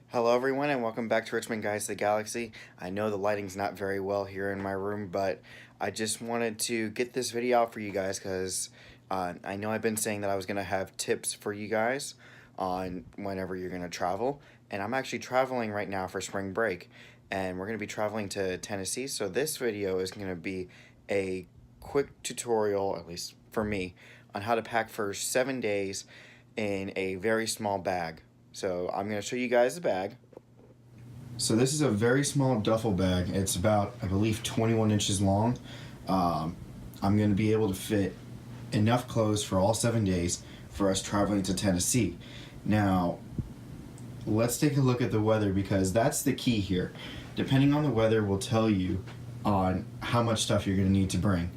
Hello everyone and welcome back to Richmond Guys to the Galaxy. I know the lighting's not very well here in my room, but I just wanted to get this video out for you guys because I know I've been saying that I was going to have tips for you guys on whenever you're going to travel. And I'm actually traveling right now for spring break, and we're going to be traveling to Tennessee. So this video is going to be a quick tutorial, at least for me, on how to pack for 7 days in a very small bag. So I'm going to show you guys the bag. So this is a very small duffel bag. It's about, I believe, 21 inches long. I'm going to be able to fit enough clothes for all 7 days for us traveling to Tennessee. Now, let's take a look at the weather because that's the key here. Depending on the weather will tell you on how much stuff you're going to need to bring.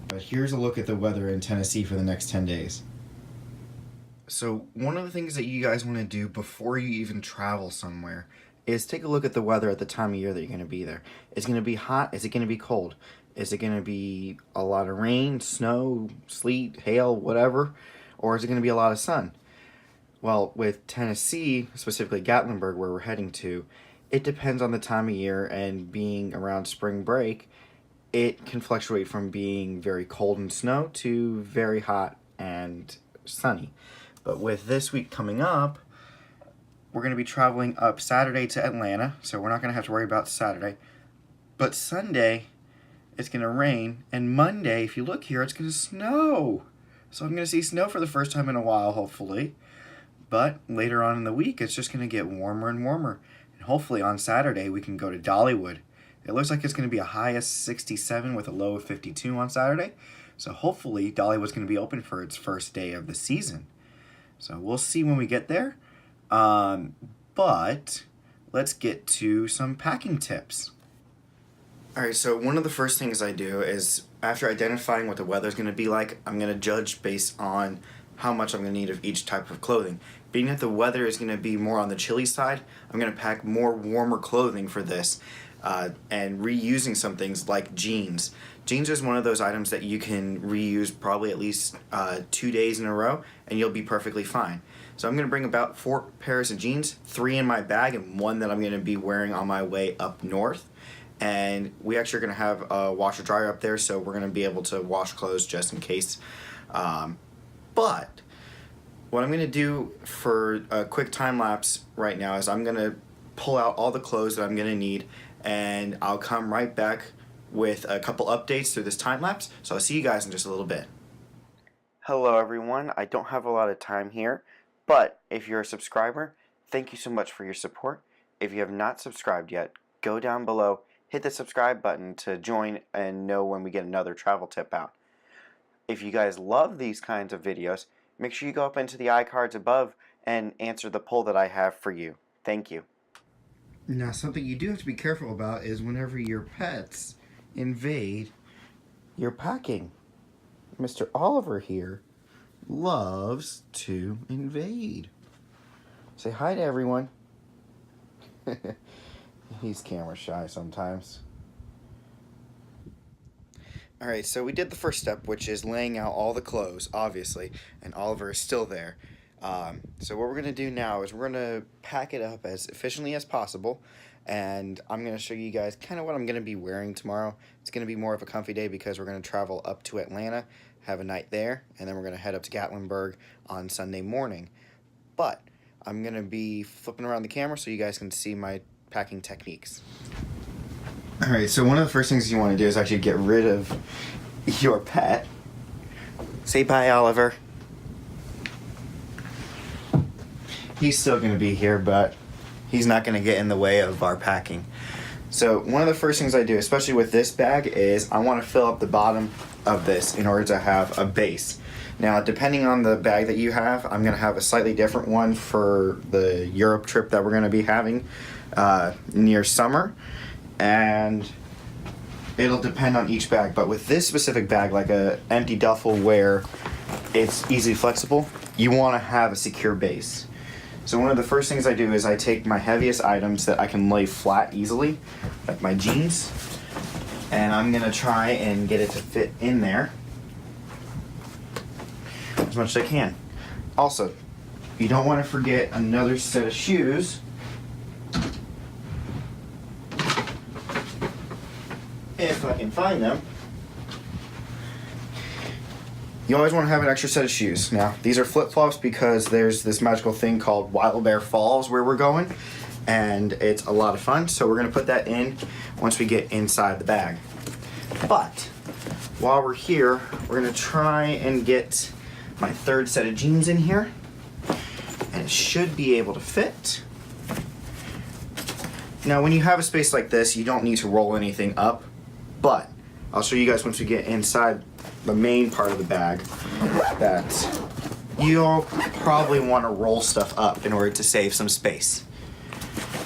But here's a look at the weather in Tennessee for the next 10 days. So one of the things that you guys want to do before you even travel somewhere is take a look at the weather at the time of year that you're going to be there. Is it going to be hot? Is it going to be cold? Is it going to be a lot of rain, snow, sleet, hail, whatever? Or is it going to be a lot of sun? Well, with Tennessee, specifically Gatlinburg, where we're heading to, it depends on the time of year, and being around spring break, it can fluctuate from being very cold and snow to very hot and sunny. But with this week coming up, we're going to be traveling up Saturday to Atlanta, so we're not going to have to worry about Saturday. But Sunday, it's going to rain, and Monday, if you look here, it's going to snow. So I'm going to see snow for the first time in a while, hopefully. But later on in the week, it's just going to get warmer and warmer. And hopefully on Saturday, we can go to Dollywood. It looks like it's going to be a high of 67 with a low of 52 on Saturday. So hopefully Dollywood's going to be open for its first day of the season. So we'll see when we get there. But let's get to some packing tips. Alright, so one of the first things I do is, after identifying what the weather's going to be like, I'm going to judge based on how much I'm going to need of each type of clothing. Being that the weather is going to be more on the chilly side, I'm going to pack more warmer clothing for this. And reusing some things like jeans. Jeans is one of those items that you can reuse probably at least 2 days in a row, and you'll be perfectly fine. So I'm going to bring about 4 pairs of jeans, 3 in my bag, and 1 that I'm going to be wearing on my way up north. And we actually are going to have a washer dryer up there, so we're going to be able to wash clothes just in case. But what I'm going to do for a quick time lapse right now is I'm going to pull out all the clothes that I'm going to need, and I'll come right back with a couple updates through this time lapse. So I'll see you guys in just a little bit. Hello everyone, I don't have a lot of time here, but if you're a subscriber, thank you so much for your support. If you have not subscribed yet, go down below, hit the subscribe button to join and know when we get another travel tip out. If you guys love these kinds of videos, make sure you go up into the iCards above and answer the poll that I have for you. Thank you. Now, something you do have to be careful about is whenever your pets invade your packing. Mr. Oliver here loves to invade. Say hi to everyone. He's camera shy sometimes. Alright, so we did the first step, which is laying out all the clothes, obviously, and Oliver is still there. So what we're going to do now is we're going to pack it up as efficiently as possible, and I'm going to show you guys kind of what I'm going to be wearing tomorrow. It's going to be more of a comfy day because we're going to travel up to Atlanta, have a night there, and then we're going to head up to Gatlinburg on Sunday morning. But I'm going to be flipping around the camera so you guys can see my packing techniques. Alright, so one of the first things you want to do is actually get rid of your pet. Say bye, Oliver. He's still going to be here, but he's not going to get in the way of our packing. So one of the first things I do, especially with this bag, is I want to fill up the bottom of this in order to have a base. Now, depending on the bag that you have, I'm going to have a slightly different one for the Europe trip that we're going to be having near summer. And it'll depend on each bag. But with this specific bag, like a empty duffel where it's easily flexible, you want to have a secure base. So one of the first things I do is I take my heaviest items that I can lay flat easily, like my jeans, and I'm going to try and get it to fit in there as much as I can. Also, you don't want to forget another set of shoes if I can find them. You always want to have an extra set of shoes. Now, these are flip-flops because there's this magical thing called Wild Bear Falls where we're going, and it's a lot of fun. So we're going to put that in once we get inside the bag. But while we're here, we're going to try and get my third set of jeans in here, and it should be able to fit. Now, when you have a space like this, you don't need to roll anything up, but I'll show you guys once we get inside the main part of the bag that you'll probably want to roll stuff up in order to save some space.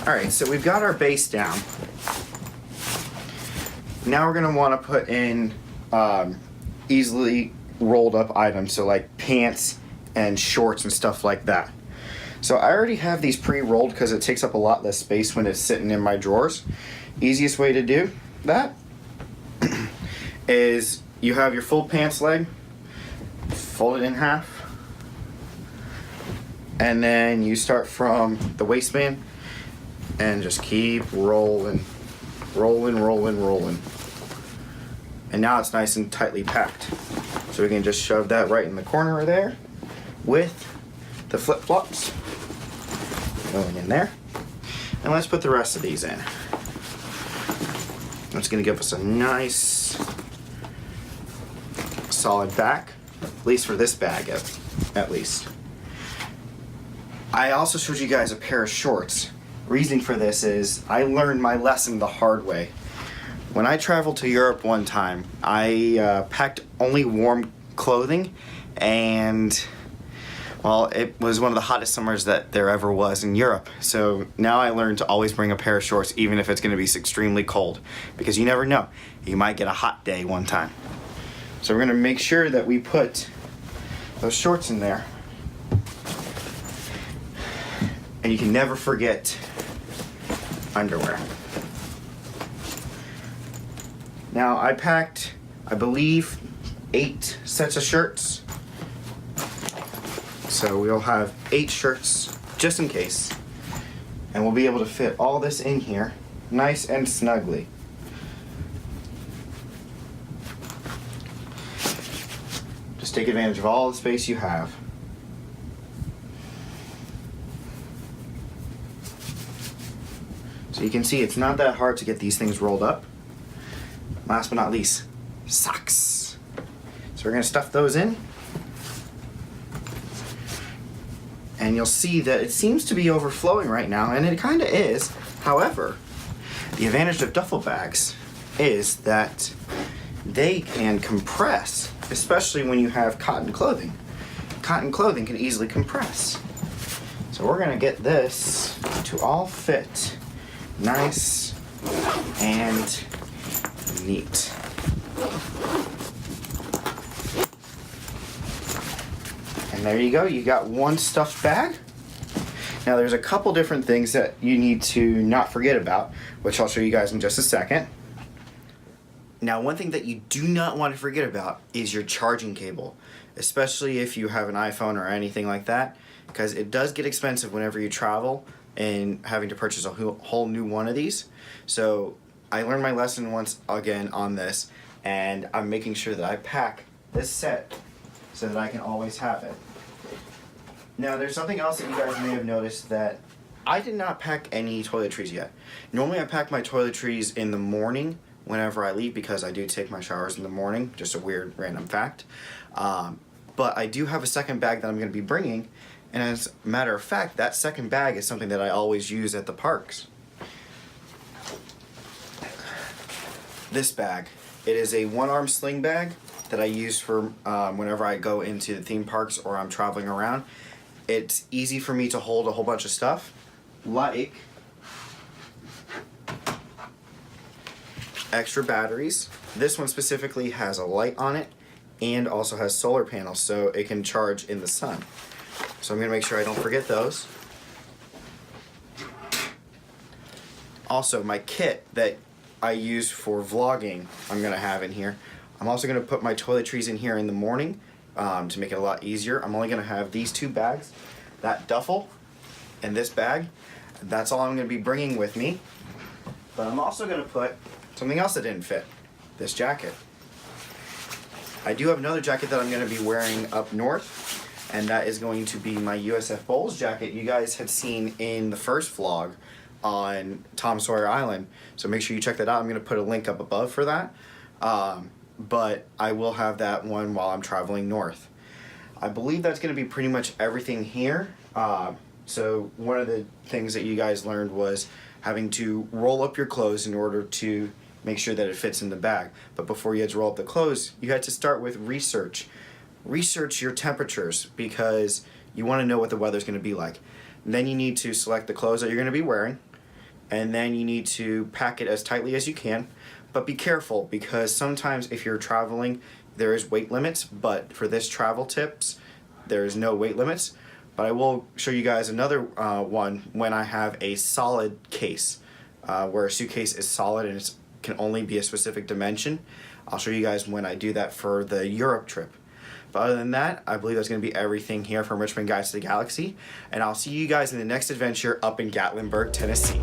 Alright, so we've got our base down. Now we're going to want to put in easily rolled up items, so like pants and shorts and stuff like that. So I already have these pre-rolled because it takes up a lot less space when it's sitting in my drawers. Easiest way to do that is you have your full pants leg, fold it in half, and then you start from the waistband and just keep rolling, rolling, rolling, rolling. And now it's nice and tightly packed. So we can just shove that right in the corner there with the flip-flops going in there. And let's put the rest of these in. That's gonna give us a nice solid back, at least for this bag at least. I also showed you guys a pair of shorts. Reason for this is I learned my lesson the hard way. When I traveled to Europe one time, I packed only warm clothing, and well, it was one of the hottest summers that there ever was in Europe. So now I learned to always bring a pair of shorts even if it's gonna be extremely cold, because you never know, you might get a hot day one time. So we're gonna make sure that we put those shorts in there. And you can never forget underwear. Now I packed, I believe, 8 sets of shirts. So we'll have 8 shirts just in case. And we'll be able to fit all this in here nice and snugly. Just take advantage of all the space you have. So you can see it's not that hard to get these things rolled up. Last but not least, socks. So we're gonna stuff those in. And you'll see that it seems to be overflowing right now, and it kinda is. However, the advantage of duffel bags is that they can compress, especially when you have cotton clothing. Cotton clothing can easily compress. So we're gonna get this to all fit nice and neat. And there you go, you got one stuffed bag. Now there's a couple different things that you need to not forget about, which I'll show you guys in just a second. Now one thing that you do not want to forget about is your charging cable, especially if you have an iPhone or anything like that, because it does get expensive whenever you travel and having to purchase a whole new one of these. So I learned my lesson once again on this, and I'm making sure that I pack this set so that I can always have it. Now there's something else that you guys may have noticed, that I did not pack any toiletries yet. Normally I pack my toiletries in the morning whenever I leave, because I do take my showers in the morning, just a weird random fact. But I do have a second bag that I'm going to be bringing, and as a matter of fact, that second bag is something that I always use at the parks. This bag, it is a one-arm sling bag that I use for whenever I go into the theme parks or I'm traveling around. It's easy for me to hold a whole bunch of stuff, like extra batteries. This one specifically has a light on it and also has solar panels, so it can charge in the sun. So I'm gonna make sure I don't forget those. Also, my kit that I use for vlogging, I'm gonna have in here. I'm also gonna put my toiletries in here in the morning to make it a lot easier. I'm only gonna have these 2 bags, that duffel and this bag. That's all I'm gonna be bringing with me. But I'm also gonna put something else that didn't fit. this jacket. I do have another jacket that I'm going to be wearing up north, and that is going to be my USF Bowls jacket you guys had seen in the first vlog on Tom Sawyer Island. So make sure you check that out. I'm going to put a link up above for that. But I will have that one while I'm traveling north. I believe that's going to be pretty much everything here. So one of the things that you guys learned was having to roll up your clothes in order to make sure that it fits in the bag. But before you had to roll up the clothes, you had to start with research. Research your temperatures because you want to know what the weather's going to be like. And then you need to select the clothes that you're going to be wearing, and then you need to pack it as tightly as you can. But be careful, because sometimes if you're traveling, there is weight limits, but for this travel tips, there is no weight limits. But I will show you guys another one when I have a solid case, where a suitcase is solid and it can only be a specific dimension. I'll show you guys when I do that for the Europe trip. But other than that, I believe that's going to be everything here from Richmond Guides to the Galaxy, and I'll see you guys in the next adventure up in Gatlinburg, Tennessee.